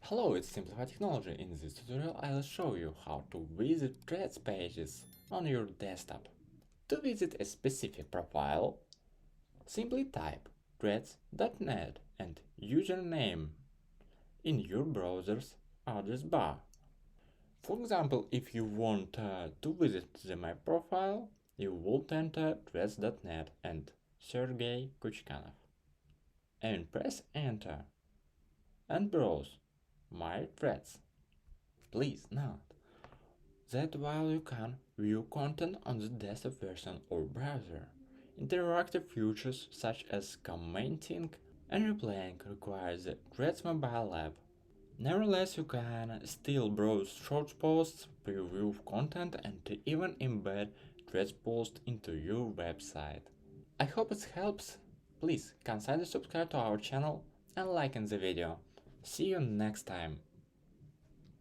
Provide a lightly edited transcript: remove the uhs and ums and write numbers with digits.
Hello, it's Simplify Technology. In this tutorial I'll show you how to visit Threads pages on your desktop. To visit a specific profile, simply type threads.net and username in your browser's address bar. For example, if you want to visit my profile, you will enter threads.net and Sergey Kuchkanov and press enter and browse my threads. Please note that while you can view content on the desktop version or browser, interactive features such as commenting and replaying require the Threads mobile app. Nevertheless, you can still browse short posts, preview content, and even embed Threads posts into your website. I hope it helps. Please consider subscribe to our channel and liking the video. See you next time.